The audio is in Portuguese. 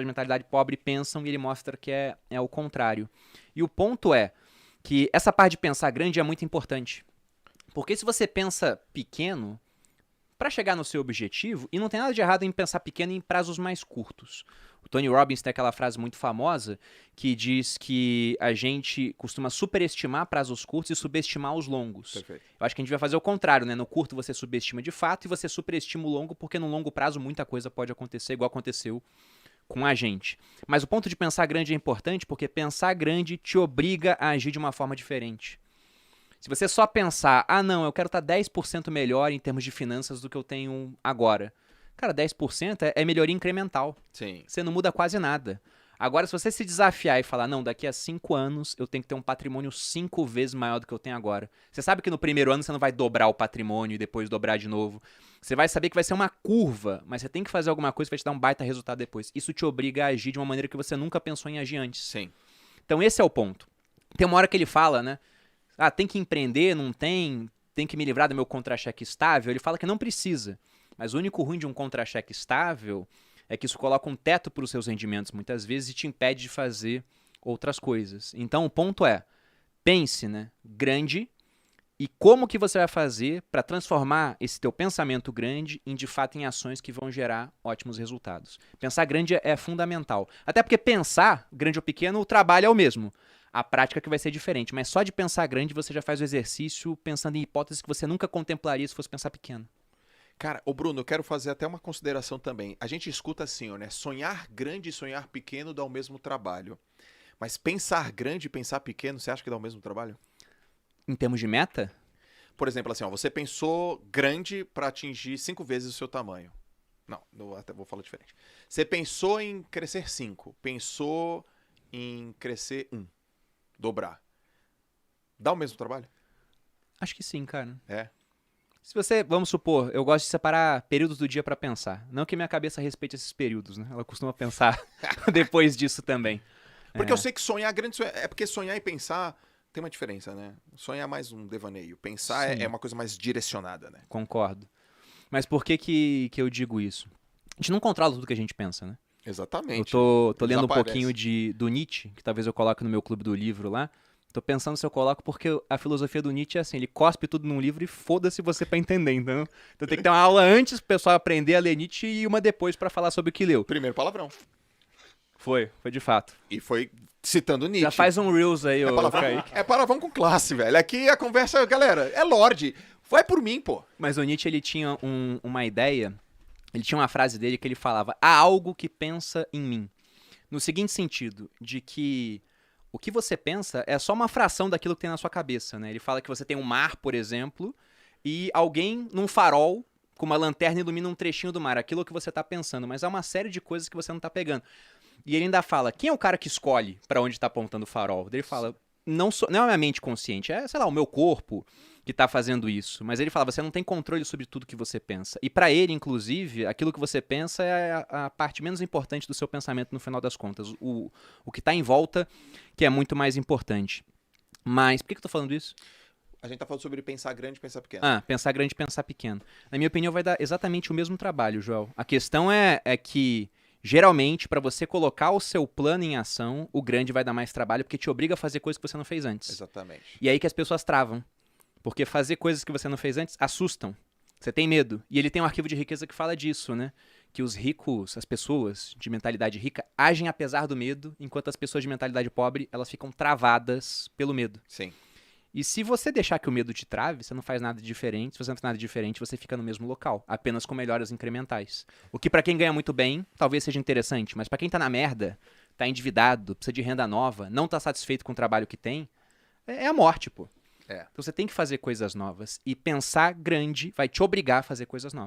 de mentalidade pobre pensam e ele mostra que é o contrário. E o ponto é que essa parte de pensar grande é muito importante. Porque se você pensa pequeno, para chegar no seu objetivo, e não tem nada de errado em pensar pequeno em prazos mais curtos. O Tony Robbins tem aquela frase muito famosa que diz que a gente costuma superestimar prazos curtos e subestimar os longos. Perfeito. Eu acho que a gente vai fazer o contrário, né? No curto você subestima de fato e você superestima o longo, porque no longo prazo muita coisa pode acontecer, igual aconteceu com a gente. Mas o ponto de pensar grande é importante porque pensar grande te obriga a agir de uma forma diferente. Se você só pensar, não, eu quero estar 10% melhor em termos de finanças do que eu tenho agora. Cara, 10% é melhoria incremental. Sim. Você não muda quase nada. Agora, se você se desafiar e falar, não, daqui a 5 anos eu tenho que ter um patrimônio 5 vezes maior do que eu tenho agora. Você sabe que no primeiro ano você não vai dobrar o patrimônio e depois dobrar de novo. Você vai saber que vai ser uma curva, mas você tem que fazer alguma coisa que vai te dar um baita resultado depois. Isso te obriga a agir de uma maneira que você nunca pensou em agir antes. Sim. Então esse é o ponto. Tem uma hora que ele fala, né? Tem que empreender, não tem que me livrar do meu contra-cheque estável. Ele fala que não precisa. Mas o único ruim de um contra-cheque estável é que isso coloca um teto para os seus rendimentos muitas vezes e te impede de fazer outras coisas. Então o ponto é, pense, né, grande e como que você vai fazer para transformar esse teu pensamento grande de fato em ações que vão gerar ótimos resultados. Pensar grande é fundamental. Até porque pensar, grande ou pequeno, o trabalho é o mesmo. A prática que vai ser diferente, mas só de pensar grande você já faz o exercício pensando em hipóteses que você nunca contemplaria se fosse pensar pequeno. Cara, ô Bruno, eu quero fazer até uma consideração também. A gente escuta assim, né? Sonhar grande e sonhar pequeno dá o mesmo trabalho. Mas pensar grande e pensar pequeno, você acha que dá o mesmo trabalho? Em termos de meta, Por exemplo, assim, ó, você pensou grande para atingir 5 vezes o seu tamanho. Não, eu até vou falar diferente. Você pensou em crescer 5, pensou em crescer 1, dobrar. Dá o mesmo trabalho? acho que sim, cara. É. Se você, vamos supor, eu gosto de separar períodos do dia para pensar. Não que minha cabeça respeite esses períodos, né? Ela costuma pensar depois disso também. Porque eu sei que sonhar grande é porque sonhar e pensar tem uma diferença, né? Sonhar é mais um devaneio. Pensar é Sim, uma coisa mais direcionada, né? concordo. Mas por que eu digo isso? A gente não controla tudo que a gente pensa, né? Eu Exatamente. tô lendo um Desaparece. pouquinho do Nietzsche, que talvez eu coloque no meu clube do livro lá. Tô pensando se eu coloco porque a filosofia do Nietzsche é assim, ele cospe tudo num livro e foda-se você pra entender, então tem que ter uma aula antes pro pessoal aprender a ler Nietzsche e uma depois pra falar sobre o que leu. Primeiro palavrão. Foi de fato. E foi citando Nietzsche. Já faz um Reels aí, É ô palavrão, Kaique. é palavrão com classe, velho. Aqui a conversa, galera, é Lorde. Vai por mim, pô. Mas o Nietzsche, ele tinha uma ideia, ele tinha uma frase dele que ele falava, há algo que pensa em mim. No seguinte sentido, de que o que você pensa é só uma fração daquilo que tem na sua cabeça, né? Ele fala que você tem um mar, por exemplo, e alguém num farol com uma lanterna ilumina um trechinho do mar, aquilo que você tá pensando, mas há uma série de coisas que você não tá pegando. E ele ainda fala, quem é o cara que escolhe pra onde tá apontando o farol? Ele fala, não é a minha mente consciente, é, sei lá, o meu corpo que tá fazendo isso. Mas ele fala, você não tem controle sobre tudo que você pensa. E pra ele, inclusive, aquilo que você pensa é a parte menos importante do seu pensamento no final das contas. O que tá em volta que é muito mais importante. Mas, por que eu tô falando isso? A gente tá falando sobre pensar grande e pensar pequeno. Pensar grande e pensar pequeno. Na minha opinião, vai dar exatamente o mesmo trabalho, Joel. A questão é que, geralmente, para você colocar o seu plano em ação, o grande vai dar mais trabalho, porque te obriga a fazer coisas que você não fez antes. Exatamente. E aí que as pessoas travam. Porque fazer coisas que você não fez antes assustam. Você tem medo. E ele tem um arquivo de riqueza que fala disso, né? Que os ricos, as pessoas de mentalidade rica, agem apesar do medo, enquanto as pessoas de mentalidade pobre, elas ficam travadas pelo medo. Sim. E se você deixar que o medo te trave, você não faz nada diferente. Se você não faz nada diferente, você fica no mesmo local, apenas com melhoras incrementais. O que pra quem ganha muito bem, talvez seja interessante, mas pra quem tá na merda, tá endividado, precisa de renda nova, não tá satisfeito com o trabalho que tem, é a morte, pô. É. Então você tem que fazer coisas novas. E pensar grande vai te obrigar a fazer coisas novas.